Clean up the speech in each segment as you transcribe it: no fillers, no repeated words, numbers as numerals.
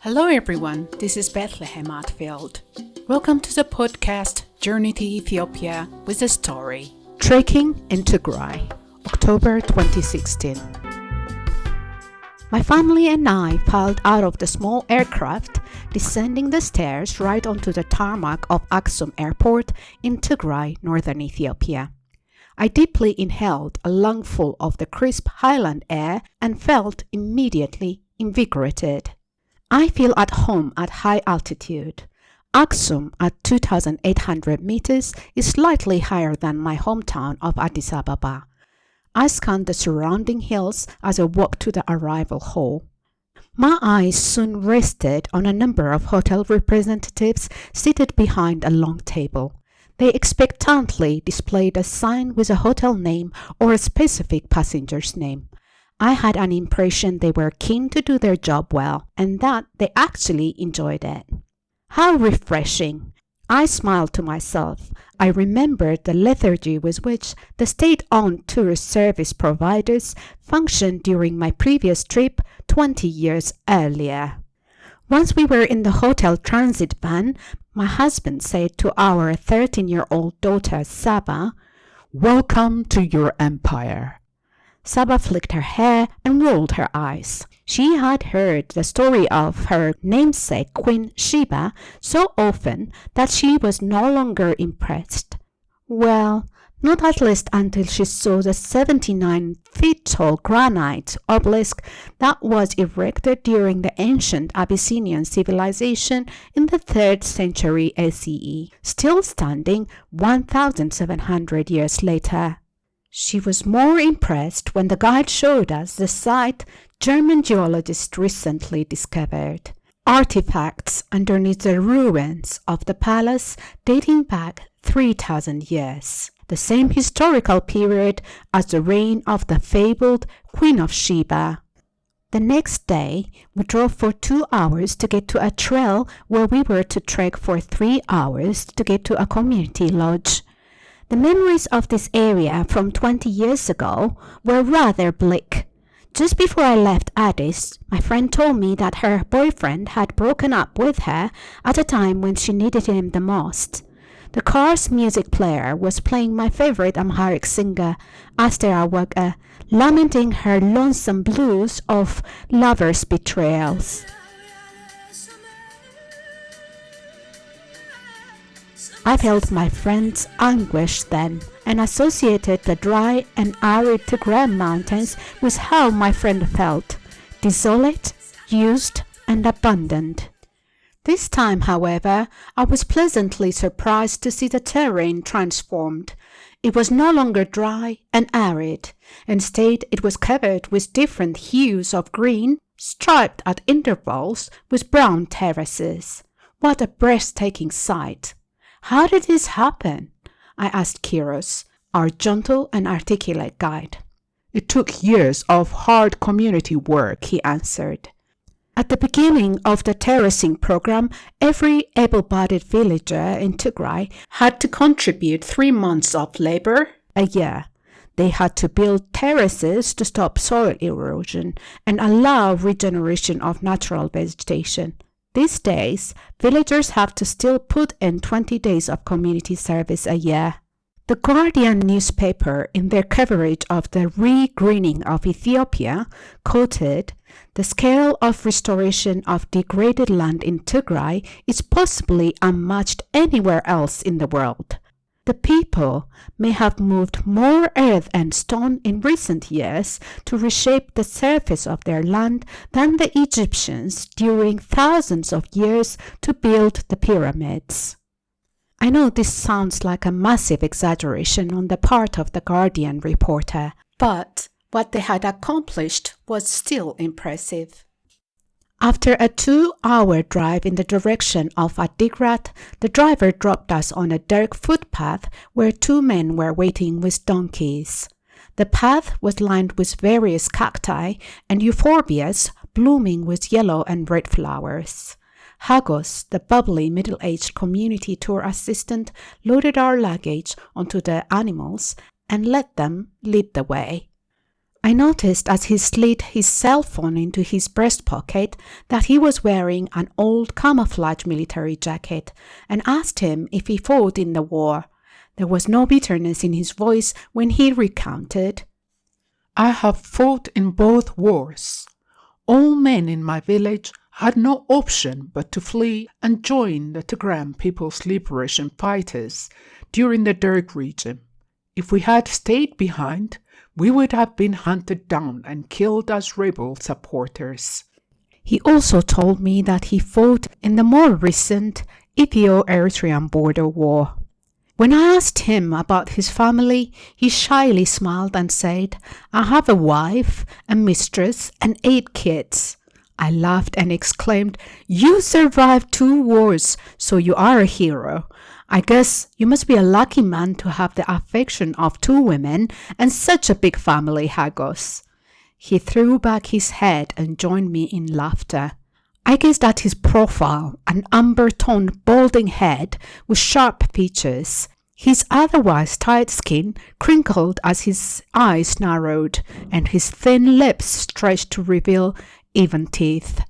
Hello everyone, this is Bethlehem Atfield. Welcome to the podcast Journey to Ethiopia with a Story. Trekking in Tigray, October 2016. My family and I piled out of the small aircraft, descending the stairs right onto the tarmac of Aksum Airport in Tigray, northern Ethiopia. I deeply inhaled a lungful of the crisp highland air and felt immediately invigorated. I feel at home at high altitude. Aksum at 2,800 meters is slightly higher than my hometown of Addis Ababa. I scanned the surrounding hills as I walked to the arrival hall. My eyes soon rested on a number of hotel representatives seated behind a long table. They expectantly displayed a sign with a hotel name or a specific passenger's name. I had an impression they were keen to do their job well and that they actually enjoyed it. How refreshing! I smiled to myself. I remembered the lethargy with which the state-owned tourist service providers functioned during my previous trip 20 years earlier. Once we were in the hotel transit van, my husband said to our 13-year-old daughter Saba, "Welcome to your empire." Saba flicked her hair and rolled her eyes. She had heard the story of her namesake Queen Sheba so often that she was no longer impressed. Well, not at least until she saw the 79-feet-tall granite obelisk that was erected during the ancient Abyssinian civilization in the 3rd century ACE, still standing 1,700 years later. She was more impressed when the guide showed us the site German geologists recently discovered. Artifacts underneath the ruins of the palace dating back 3,000 years, the same historical period as the reign of the fabled Queen of Sheba. The next day, we drove for 2 hours to get to a trail where we were to trek for 3 hours to get to a community lodge. The memories of this area from 20 years ago were rather bleak. Just before I left Addis, my friend told me that her boyfriend had broken up with her at a time when she needed him the most. The car's music player was playing my favorite Amharic singer, Aster Awaga, lamenting her lonesome blues of lovers' betrayals. I felt my friend's anguish then and associated the dry and arid Tigray mountains with how my friend felt, desolate, used, and abandoned. This time, however, I was pleasantly surprised to see the terrain transformed. It was no longer dry and arid. Instead, it was covered with different hues of green, striped at intervals with brown terraces. What a breathtaking sight! How did this happen? I asked Kiros, our gentle and articulate guide. It took years of hard community work, he answered. At the beginning of the Terracing program, every able-bodied villager in Tigray had to contribute 3 months of labor a year. They had to build terraces to stop soil erosion and allow regeneration of natural vegetation. These days, villagers have to still put in 20 days of community service a year. The Guardian newspaper, in their coverage of the re-greening of Ethiopia, quoted, "The scale of restoration of degraded land in Tigray is possibly unmatched anywhere else in the world. The people may have moved more earth and stone in recent years to reshape the surface of their land than the Egyptians during thousands of years to build the pyramids." I know this sounds like a massive exaggeration on the part of the Guardian reporter, but what they had accomplished was still impressive. After a 2-hour drive in the direction of Adigrat, the driver dropped us on a dirt footpath where 2 men were waiting with donkeys. The path was lined with various cacti and euphorbias blooming with yellow and red flowers. Hagos, the bubbly middle-aged community tour assistant, loaded our luggage onto the animals and let them lead the way. I noticed as he slid his cell phone into his breast pocket that he was wearing an old camouflage military jacket and asked him if he fought in the war. There was no bitterness in his voice when he recounted. I have fought in both wars. All men in my village had no option but to flee and join the Tigray People's Liberation Fighters during the Derg region. If we had stayed behind, we would have been hunted down and killed as rebel supporters. He also told me that he fought in the more recent Ethio-Eritrean border war. When I asked him about his family, he shyly smiled and said, I have a wife, a mistress, and 8 kids. I laughed and exclaimed, You survived 2 wars, so you are a hero. I guess you must be a lucky man to have the affection of 2 women and such a big family, Hagos. He threw back his head and joined me in laughter. I gazed at his profile, an amber-toned, balding head with sharp features. His otherwise tight skin crinkled as his eyes narrowed, and his thin lips stretched to reveal even teeth.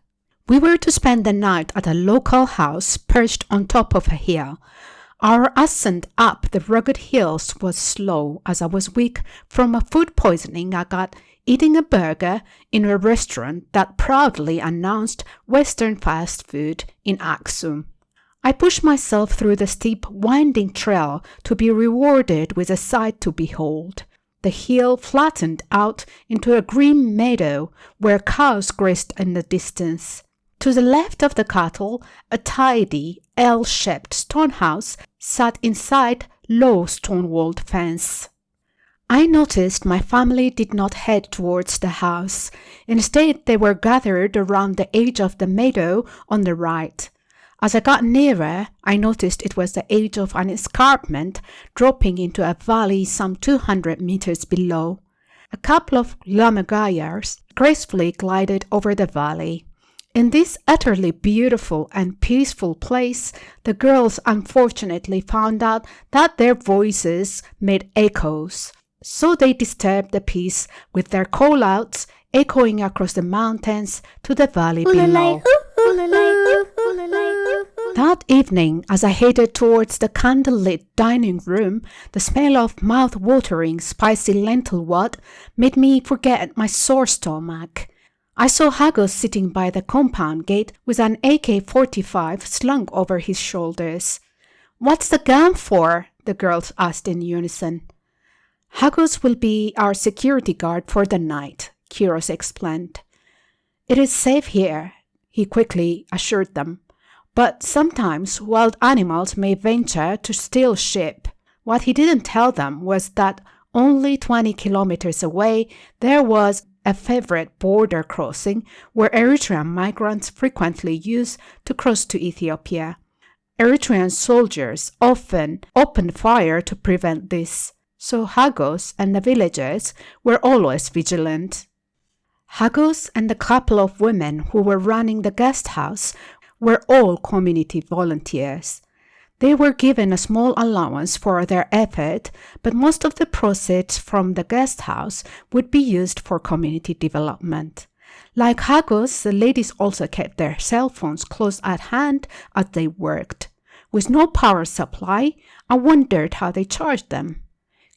We were to spend the night at a local house perched on top of a hill. Our ascent up the rugged hills was slow, as I was weak from a food poisoning I got eating a burger in a restaurant that proudly announced Western fast food in Aksum. I pushed myself through the steep, winding trail to be rewarded with a sight to behold. The hill flattened out into a green meadow where cows grazed in the distance. To the left of the cattle, a tidy, L-shaped stone house sat inside low stone-walled fence. I noticed my family did not head towards the house. Instead, they were gathered around the edge of the meadow on the right. As I got nearer, I noticed it was the edge of an escarpment dropping into a valley some 200 meters below. A couple of lammergeiers gracefully glided over the valley. In this utterly beautiful and peaceful place, the girls unfortunately found out that their voices made echoes. So they disturbed the peace with their call-outs echoing across the mountains to the valley below. That evening, as I headed towards the candlelit dining room, the smell of mouth-watering spicy lentil wort made me forget my sore stomach. I saw Hagos sitting by the compound gate with an AK-45 slung over his shoulders. "What's the gun for?" the girls asked in unison. "Hagos will be our security guard for the night," Kyros explained. "It is safe here," he quickly assured them. "But sometimes wild animals may venture to steal sheep." What he didn't tell them was that only 20 kilometers away there was a favorite border crossing where Eritrean migrants frequently use to cross to Ethiopia. Eritrean soldiers often opened fire to prevent this, so Hagos and the villagers were always vigilant. Hagos and the couple of women who were running the guest house were all community volunteers. They were given a small allowance for their effort, but most of the proceeds from the guest house would be used for community development. Like Hagos, the ladies also kept their cell phones close at hand as they worked. With no power supply, I wondered how they charged them.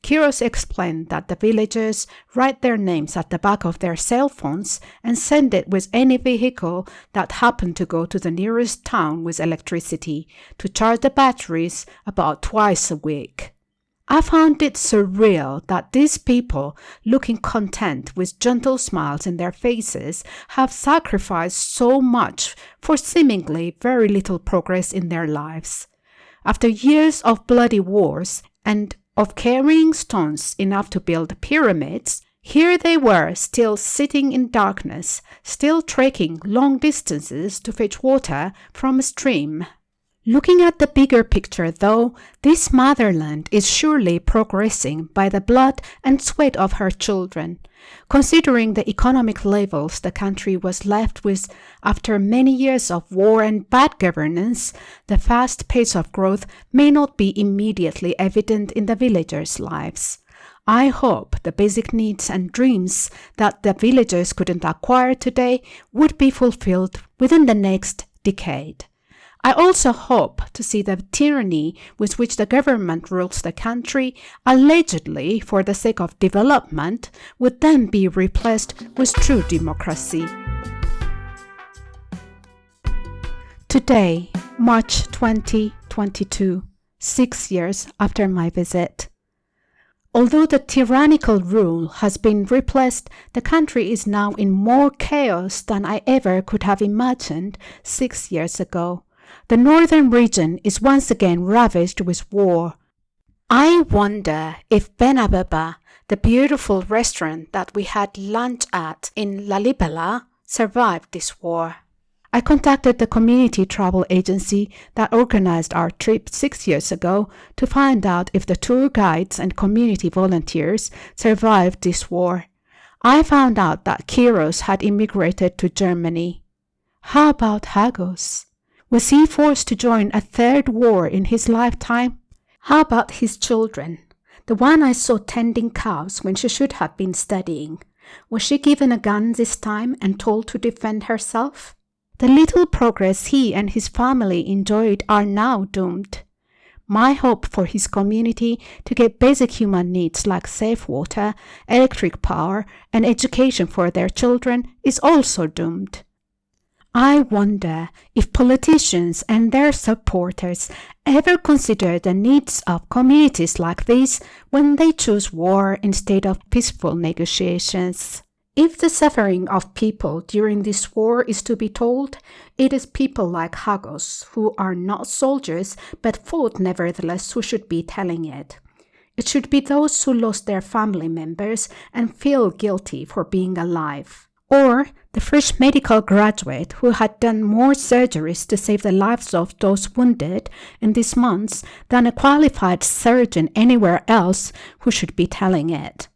Kyros explained that the villagers write their names at the back of their cell phones and send it with any vehicle that happened to go to the nearest town with electricity to charge the batteries about twice a week. I found it surreal that these people, looking content with gentle smiles in their faces, have sacrificed so much for seemingly very little progress in their lives. After years of bloody wars and of carrying stones enough to build pyramids, here they were still sitting in darkness, still trekking long distances to fetch water from a stream. Looking at the bigger picture, though, this motherland is surely progressing by the blood and sweat of her children. Considering the economic levels the country was left with after many years of war and bad governance, the fast pace of growth may not be immediately evident in the villagers' lives. I hope the basic needs and dreams that the villagers couldn't acquire today would be fulfilled within the next decade. I also hope to see the tyranny with which the government rules the country, allegedly for the sake of development, would then be replaced with true democracy. Today, March 2022, 6 years after my visit. Although the tyrannical rule has been replaced, the country is now in more chaos than I ever could have imagined 6 years ago. The northern region is once again ravaged with war. I wonder if Benababa, the beautiful restaurant that we had lunch at in Lalibela, survived this war. I contacted the community travel agency that organized our trip 6 years ago to find out if the tour guides and community volunteers survived this war. I found out that Kiros had immigrated to Germany. How about Hagos? Was he forced to join a third war in his lifetime? How about his children? The one I saw tending cows when she should have been studying. Was she given a gun this time and told to defend herself? The little progress he and his family enjoyed are now doomed. My hope for his community to get basic human needs like safe water, electric power, and education for their children is also doomed. I wonder if politicians and their supporters ever consider the needs of communities like these when they choose war instead of peaceful negotiations. If the suffering of people during this war is to be told, it is people like Hagos, who are not soldiers but fought nevertheless, who should be telling it. It should be those who lost their family members and feel guilty for being alive. Or the fresh medical graduate who had done more surgeries to save the lives of those wounded in these months than a qualified surgeon anywhere else who should be telling it.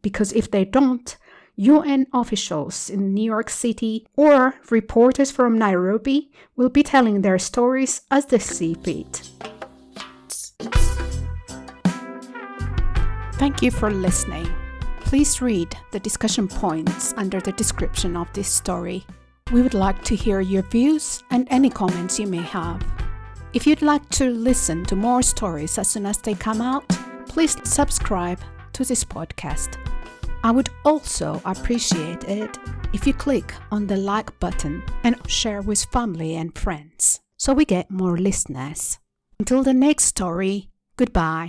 Because if they don't, UN officials in New York City or reporters from Nairobi will be telling their stories as they see fit. Thank you for listening. Please read the discussion points under the description of this story. We would like to hear your views and any comments you may have. If you'd like to listen to more stories as soon as they come out, please subscribe to this podcast. I would also appreciate it if you click on the like button and share with family and friends so we get more listeners. Until the next story, goodbye.